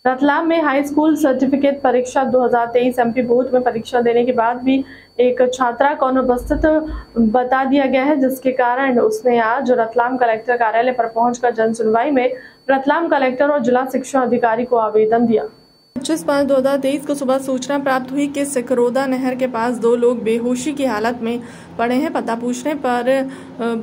रतलाम में high school certificate परीक्षा 2023 MP board में परीक्षा देने के बाद भी एक छात्रा को अनुपस्थित बता दिया गया है, जिसके कारण उसने आज रतलाम कलेक्टर कार्यालय पर पहुंचकर जन सुनवाई में रतलाम कलेक्टर और जिला शिक्षा अधिकारी को आवेदन दिया। 25/5/2023 को सुबह सूचना प्राप्त हुई कि सिकरोदा नहर के पास दो लोग बेहोशी की हालत में पड़े हैं। पता पूछने पर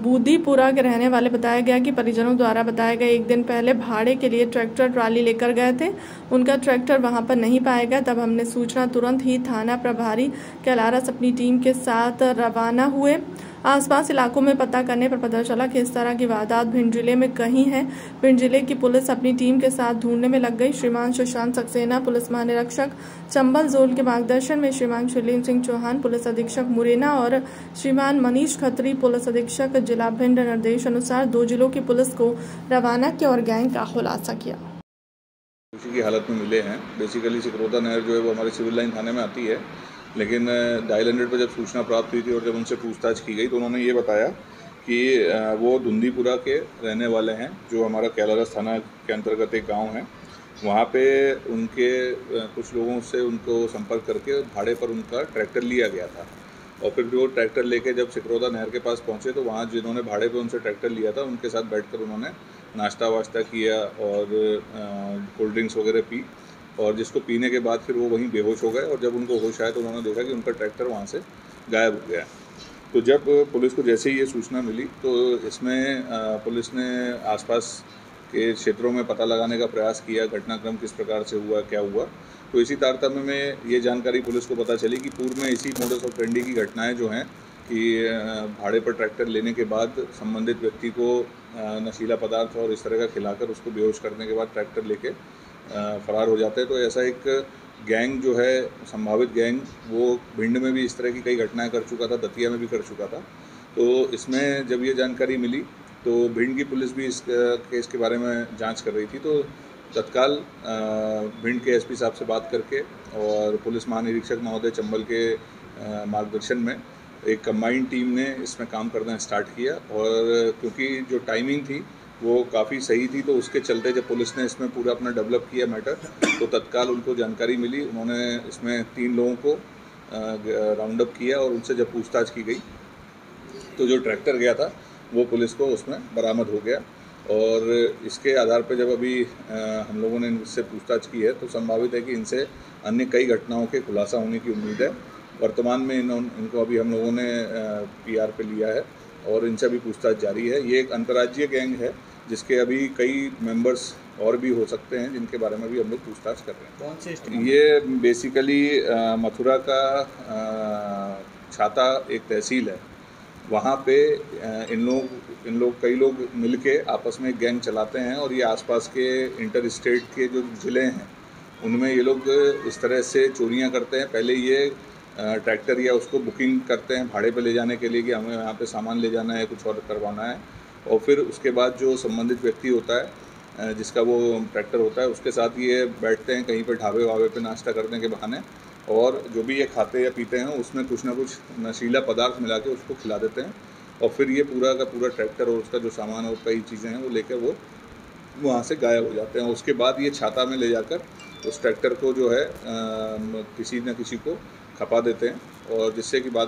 बूदीपुरा के रहने वाले बताया गया कि परिजनों द्वारा बताया गया एक दिन पहले भाड़े के लिए ट्रैक्टर ट्राली लेकर गए थे। उनका ट्रैक्टर वहां पर नहीं पाया गया। तब हमने सूचना तुरंत ही थाना प्रभारी कैलारस अपनी टीम के साथ रवाना हुए। आसपास इलाकों में पता करने पर पता चला कि इस तरह की वारदात भिंड जिले में कहीं है। भिंड जिले की पुलिस अपनी टीम के साथ ढूंढने में लग गई। श्रीमान सुशांत सक्सेना पुलिस महानिरीक्षक चंबल जोन के मार्गदर्शन में श्रीमान शैलेंद्र सिंह चौहान पुलिस अधीक्षक मुरैना और श्रीमान मनीष खत्री पुलिस अधीक्षक जिला भिंड निर्देश अनुसार 2 जिलों की पुलिस को रवाना किया और गैंग का खुलासा किया। खुशी की हालत में मिले हैं। बेसिकली सिकरोदा नहर जो है वो हमारे सिविल लाइन थाने में आती है, लेकिन डायल 100 पर जब सूचना प्राप्त हुई थी और जब उनसे पूछताछ की गई तो उन्होंने ये बताया कि वो धुंदीपुरा के रहने वाले हैं, जो हमारा कैलारस थाना के अंतर्गत एक गांव है। वहाँ पे उनके कुछ लोगों से उनको संपर्क करके भाड़े पर उनका ट्रैक्टर लिया गया था और फिर वो ट्रैक्टर लेके जब सिकरोदा नहर के पास पहुँचे तो वहाँ जिन्होंने भाड़े पे उनसे ट्रैक्टर लिया था उनके साथ बैठकर उन्होंने नाश्ता वाश्ता किया और कोल्ड ड्रिंक्स वगैरह पी, और जिसको पीने के बाद फिर वो वहीं बेहोश हो गए। और जब उनको होश आया तो उन्होंने देखा कि उनका ट्रैक्टर वहाँ से गायब हो गया। तो जब पुलिस को जैसे ही ये सूचना मिली तो इसमें पुलिस ने आसपास के क्षेत्रों में पता लगाने का प्रयास किया, घटनाक्रम किस प्रकार से हुआ, क्या हुआ। तो इसी तारतम्य में ये जानकारी पुलिस को पता चली कि पूर्व में इसी मोडस ऑपरेंडी की घटनाएं जो हैं कि भाड़े पर ट्रैक्टर लेने के बाद संबंधित व्यक्ति को नशीला पदार्थ और इस तरह का खिलाकर उसको बेहोश करने के बाद ट्रैक्टर लेके फरार हो जाते हैं। तो ऐसा एक गैंग जो है, संभावित गैंग, वो भिंड में भी इस तरह की कई घटनाएं कर चुका था, दतिया में भी कर चुका था। तो इसमें जब ये जानकारी मिली तो भिंड की पुलिस भी इस केस के बारे में जांच कर रही थी। तो तत्काल भिंड के एसपी साहब से बात करके और पुलिस महानिरीक्षक महोदय चंबल के मार्गदर्शन में एक कंबाइंड टीम ने इसमें काम करना स्टार्ट किया। और क्योंकि जो टाइमिंग थी वो काफ़ी सही थी तो उसके चलते जब पुलिस ने इसमें पूरा अपना डेवलप किया मैटर, तो तत्काल उनको जानकारी मिली। उन्होंने इसमें 3 लोगों को राउंड अप किया और उनसे जब पूछताछ की गई तो जो ट्रैक्टर गया था वो पुलिस को उसमें बरामद हो गया। और इसके आधार पर जब अभी हम लोगों ने इनसे पूछताछ की है तो संभावित है कि इनसे अन्य कई घटनाओं के खुलासा होने की उम्मीद है। वर्तमान में इनको अभी हम लोगों ने PR पे लिया है और इनसे अभी पूछताछ जारी है। ये एक अंतर्राज्यीय गैंग है जिसके अभी कई मेंबर्स और भी हो सकते हैं, जिनके बारे में भी हम लोग पूछताछ कर रहे हैं। कौन से स्टेट? ये बेसिकली मथुरा का छाता एक तहसील है, वहाँ पे इन लोग कई लोग मिलके आपस में गैंग चलाते हैं और ये आसपास के इंटर स्टेट के जो ज़िले हैं उनमें ये लोग इस तरह से चोरियाँ करते हैं। पहले ये ट्रैक्टर या उसको बुकिंग करते हैं भाड़े पे ले जाने के लिए कि हमें यहाँ पे सामान ले जाना है, कुछ और करवाना है, और फिर उसके बाद जो संबंधित व्यक्ति होता है जिसका वो ट्रैक्टर होता है उसके साथ ये बैठते हैं कहीं पर ढाबे वाबे पे नाश्ता करने के बहाने, और जो भी ये खाते या पीते हैं उसमें कुछ ना कुछ नशीला पदार्थ मिला के उसको खिला देते हैं। और फिर ये पूरा का पूरा ट्रैक्टर और उसका जो सामान और कई चीज़ें हैं वो लेकर वो वहाँ से गायब हो जाते हैं। उसके बाद ये छाता में ले जाकर उस ट्रैक्टर को जो है किसी न किसी को खपा देते हैं, और जिससे कि बाद में